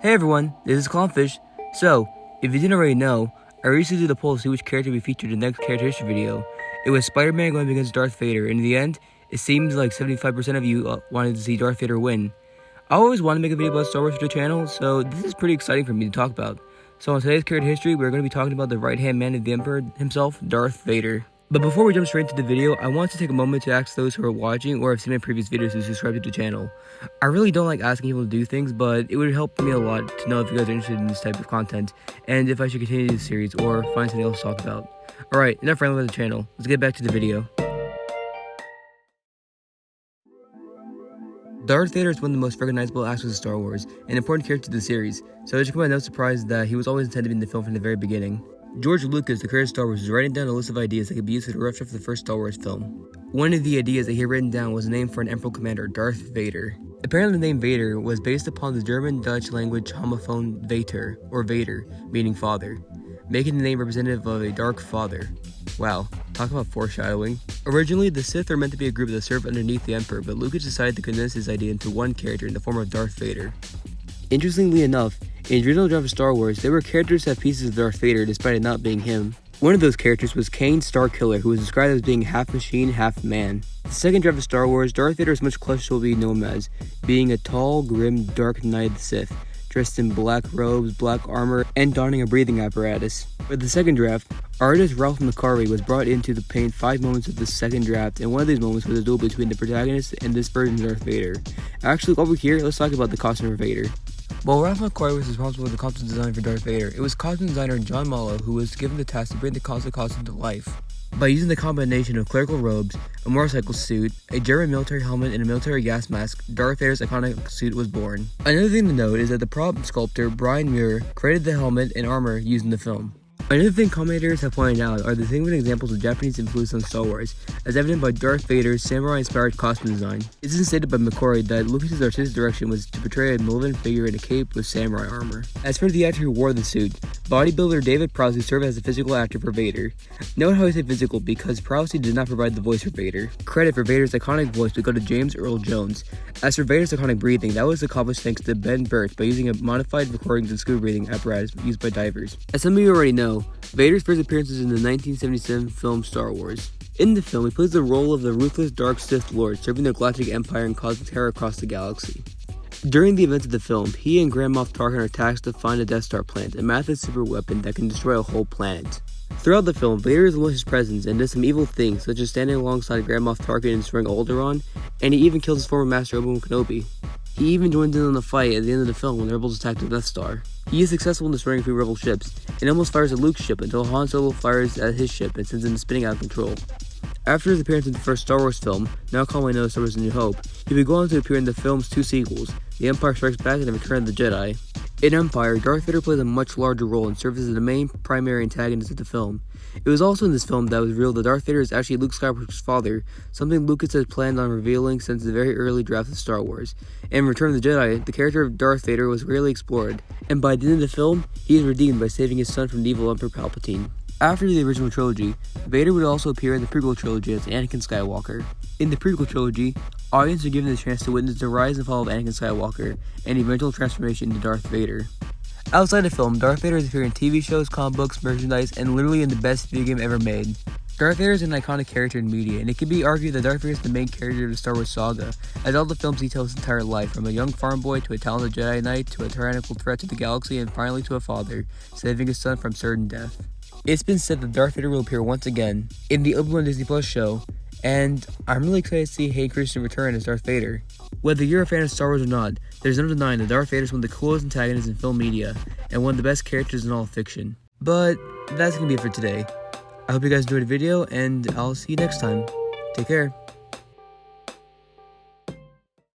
Hey everyone, this is Clownfish. So, if you didn't already know, I recently did a poll to see which character we featured in the next character history video. It was Spider-Man going against Darth Vader, and in the end, it seems like 75% of you wanted to see Darth Vader win. I always wanted to make a video about Star Wars for the channel, so this is pretty exciting for me to talk about. So on today's character history, we're going to be talking about the right-hand man of the Emperor himself, Darth Vader. But before we jump straight into the video, I want to take a moment to ask those who are watching or have seen my previous videos to subscribe to the channel. I really don't like asking people to do things, but it would help me a lot to know if you guys are interested in this type of content, and if I should continue this series or find something else to talk about. Alright, enough rambling about the channel, let's get back to the video. Darth Vader is one of the most recognizable actors of Star Wars, an important character to the series, so it should come as no surprise that he was always intended to be in the film from the very beginning. George Lucas, the creator of Star Wars, was writing down a list of ideas that could be used for the rough draft of the first Star Wars film. One of the ideas that he had written down was a name for an Emperor commander, Darth Vader. Apparently the name Vader was based upon the German-Dutch language homophone Vater, or Vader, meaning father, making the name representative of a dark father. Wow, talk about foreshadowing. Originally, the Sith were meant to be a group that served underneath the Emperor, but Lucas decided to condense his idea into one character in the form of Darth Vader. Interestingly enough, in the original draft of Star Wars, there were characters that have pieces of Darth Vader despite it not being him. One of those characters was Kane Starkiller, who was described as being half machine, half man. The second draft of Star Wars, Darth Vader is much closer to what we know him as, being a tall, grim, dark knight of the Sith, dressed in black robes, black armor, and donning a breathing apparatus. For the second draft, artist Ralph McQuarrie was brought in to paint 5 moments of the second draft, and one of these moments was a duel between the protagonist and this version of Darth Vader. Actually, while we're here, let's talk about the costume for Vader. While Ralph McQuarrie was responsible for the costume design for Darth Vader, it was costume designer John Mallow who was given the task to bring the costume to life. By using the combination of clerical robes, a motorcycle suit, a German military helmet, and a military gas mask, Darth Vader's iconic suit was born. Another thing to note is that the prop sculptor Brian Muir created the helmet and armor used in the film. Another thing commentators have pointed out are the significant examples of Japanese influence on Star Wars, as evident by Darth Vader's samurai-inspired costume design. It is stated by McQuarrie that Lucas' artistic direction was to portray a malevolent figure in a cape with samurai armor. As for the actor who wore the suit, bodybuilder David Prowse served as the physical actor for Vader. Note how I say physical because Prowse did not provide the voice for Vader. Credit for Vader's iconic voice would go to James Earl Jones. As for Vader's iconic breathing, that was accomplished thanks to Ben Burtt by using a modified recordings and scuba breathing apparatus used by divers. As some of you already know, Vader's first appearance was in the 1977 film Star Wars. In the film, he plays the role of the ruthless dark Sith Lord, serving the Galactic Empire and causing terror across the galaxy. During the events of the film, he and Grand Moff Tarkin are tasked to find a Death Star plant, a massive super weapon that can destroy a whole planet. Throughout the film, Vader is his presence and does some evil things, such as standing alongside Grand Moff Tarkin and destroying Alderaan, and he even kills his former master Obi-Wan Kenobi. He even joins in on the fight at the end of the film when the rebels attack the Death Star. He is successful in destroying 3 rebel ships, and almost fires at Luke's ship until Han Solo fires at his ship and sends him spinning out of control. After his appearance in the first Star Wars film, now commonly known as Star Wars A New Hope, he would go on to appear in the film's 2 sequels, The Empire Strikes Back and The Return of the Jedi. In Empire, Darth Vader plays a much larger role and serves as the main primary antagonist of the film. It was also in this film that was revealed that Darth Vader is actually Luke Skywalker's father, something Lucas had planned on revealing since the very early draft of Star Wars. In Return of the Jedi, the character of Darth Vader was rarely explored, and by the end of the film, he is redeemed by saving his son from the evil Emperor Palpatine. After the original trilogy, Vader would also appear in the prequel trilogy as Anakin Skywalker. In the prequel trilogy, audiences are given the chance to witness the rise and fall of Anakin Skywalker and eventual transformation into Darth Vader. Outside of film, Darth Vader has appeared in TV shows, comic books, merchandise, and literally in the best video game ever made. Darth Vader is an iconic character in media, and it can be argued that Darth Vader is the main character of the Star Wars saga, as all the films detail his entire life, from a young farm boy to a talented Jedi Knight to a tyrannical threat to the galaxy and finally to a father, saving his son from certain death. It's been said that Darth Vader will appear once again in the Obi-Wan Disney Plus show, and I'm really excited to see Hayden Christensen return as Darth Vader. Whether you're a fan of Star Wars or not, there's no denying that Darth Vader is one of the coolest antagonists in film media, and one of the best characters in all fiction. But that's gonna be it for today. I hope you guys enjoyed the video, and I'll see you next time. Take care.